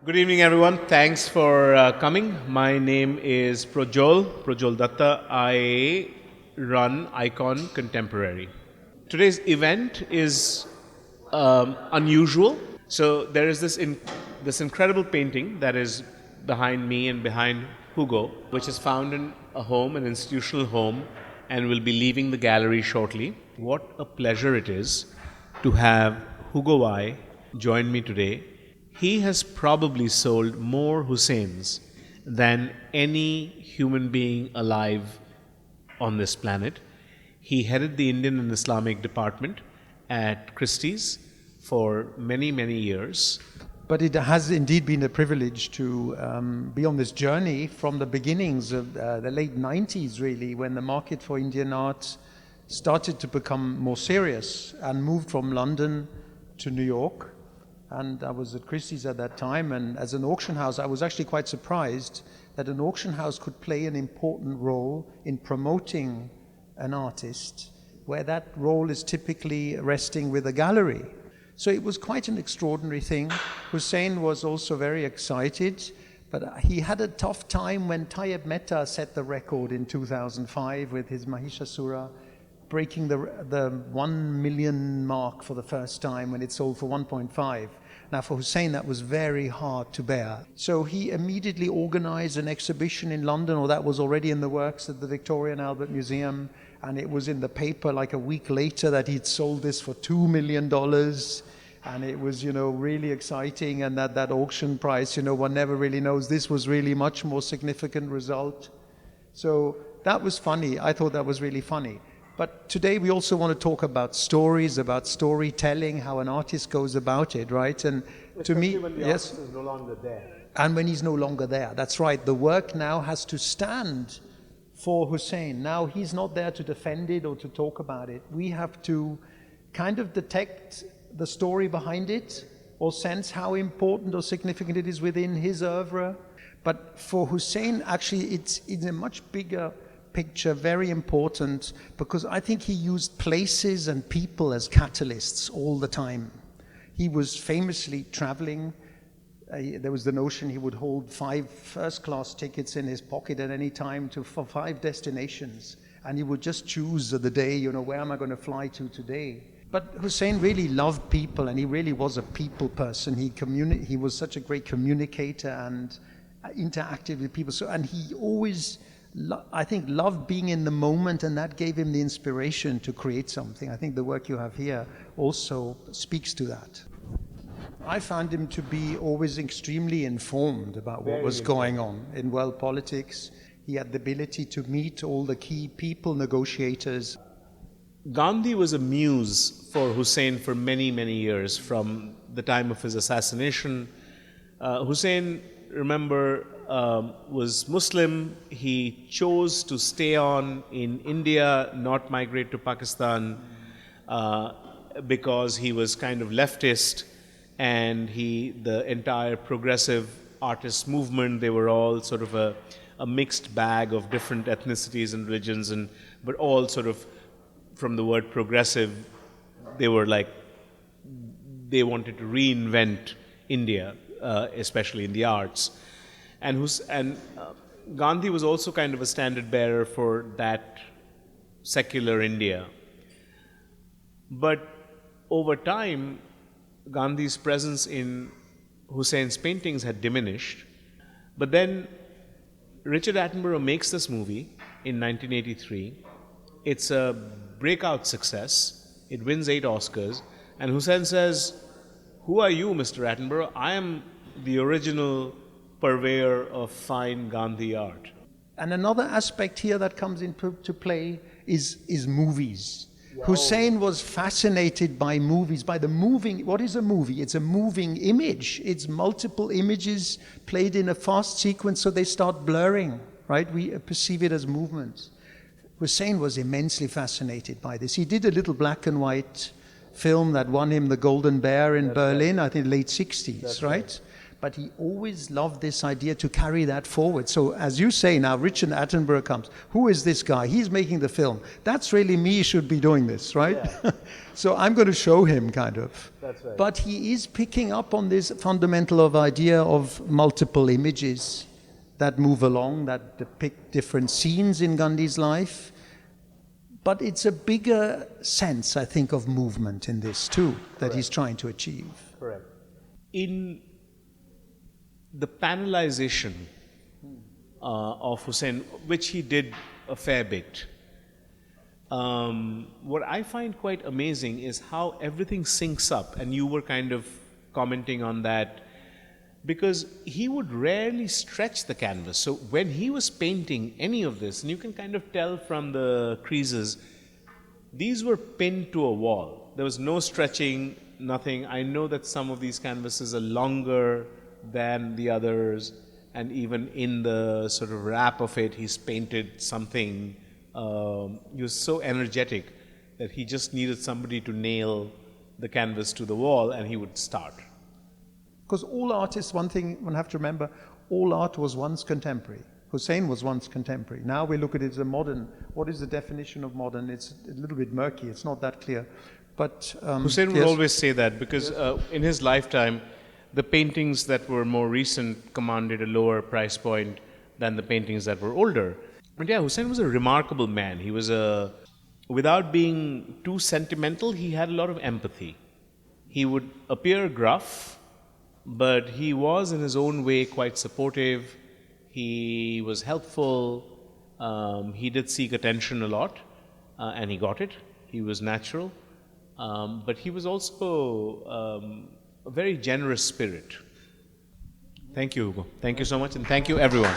Good evening, everyone. Thanks for coming. My name is Projjal Dutta. I run Aicon Contemporary. Today's event is unusual. So there is this incredible painting that is behind me and behind Hugo, which is found in a home, an institutional home, and will be leaving the gallery shortly. What a pleasure it is to have Hugo Weihe join me today. He has probably sold more Husains than any human being alive on this planet. He headed the Indian and Islamic department at Christie's for many, many years. But it has indeed been a privilege to be on this journey from the beginnings of the late 90s, really, when the market for Indian art started to become more serious and moved from London to New York. And I was at Christie's at that time, and as an auction house, I was actually quite surprised that an auction house could play an important role in promoting an artist, where that role is typically resting with a gallery. So it was quite an extraordinary thing. Husain was also very excited, but he had a tough time when Tayyab Mehta set the record in 2005 with his Mahishasura, breaking the 1 million mark for the first time when it sold for 1.5. Now for Husain that was very hard to bear. So he immediately organized an exhibition in London, or that was already in the works at the Victoria and Albert Museum, and it was in the paper like a week later that he'd sold this for $2 million. And it was, really exciting, and that auction price, one never really knows. This was really much more significant result. So that was funny. I thought that was really funny. But today we also want to talk about stories, about storytelling, how an artist goes about it, right? And to me, when the yes, artist is no longer there. and when he's no longer there, that's right. The work now has to stand for Husain. Now he's not there to defend it or to talk about it. We have to kind of detect the story behind it, or sense how important or significant it is within his oeuvre. But for Husain, actually, it's a much bigger picture, very important, because I think he used places and people as catalysts all the time. He was famously traveling. There was the notion he would hold 5 first-class tickets in his pocket at any time for 5 destinations, and he would just choose the day, where am I going to fly to today? But Husain really loved people, and he really was a people person. He was such a great communicator and interactive with people. And he always, I think, loved being in the moment, and that gave him the inspiration to create something. I think the work you have here also speaks to that. I found him to be always extremely informed about what was going on in world politics. He had the ability to meet all the key people, negotiators. Gandhi was a muse for Husain for many, many years, from the time of his assassination. Husain, remember, was Muslim. He chose to stay on in India, not migrate to Pakistan, because he was kind of leftist, and the entire progressive artist movement, they were all sort of a mixed bag of different ethnicities and religions, but all sort of, from the word progressive, they wanted to reinvent India, especially in the arts. And Gandhi was also kind of a standard bearer for that secular India. But over time, Gandhi's presence in Husain's paintings had diminished. But then Richard Attenborough makes this movie in 1983. It's a breakout success. It wins 8 Oscars. And Husain says, "Who are you, Mr. Attenborough? I am the original purveyor of fine Gandhi art." And another aspect here that comes into play is movies. Husain was fascinated by movies, by the moving. What is a movie? It's a moving image. It's multiple images played in a fast sequence, so they start blurring, right? We perceive it as movements. Husain was immensely fascinated by this. He did a little black and white film that won him the Golden Bear in Berlin, I think late 60s, right? but he always loved this idea to carry that forward. So as you say now, Richard Attenborough comes. Who is this guy? He's making the film. That's really me should be doing this, right? Yeah. So I'm going to show him, kind of. That's right. But he is picking up on this fundamental idea of multiple images that move along, that depict different scenes in Gandhi's life. But it's a bigger sense, I think, of movement in this too, that he's trying to achieve. Correct. In the panelization of Husain, which he did a fair bit, what I find quite amazing is how everything syncs up, and you were kind of commenting on that, because he would rarely stretch the canvas. So when he was painting any of this, and you can kind of tell from the creases, these were pinned to a wall. There was no stretching, nothing. I know that some of these canvases are longer than the others, and even in the sort of wrap of it, he's painted something. He was so energetic that he just needed somebody to nail the canvas to the wall, and he would start. Because all artists, one thing one have to remember, all art was once contemporary. Husain was once contemporary. Now we look at it as a modern. What is the definition of modern? It's a little bit murky. It's not that clear. But Husain would always say that, because in his lifetime, the paintings that were more recent commanded a lower price point than the paintings that were older. But yeah, Husain was a remarkable man. He was without being too sentimental, he had a lot of empathy. He would appear gruff, but he was in his own way quite supportive. He was helpful. He did seek attention a lot, and he got it. He was natural. But he was also a very generous spirit. Thank you, Hugo. Thank you so much, and thank you, everyone.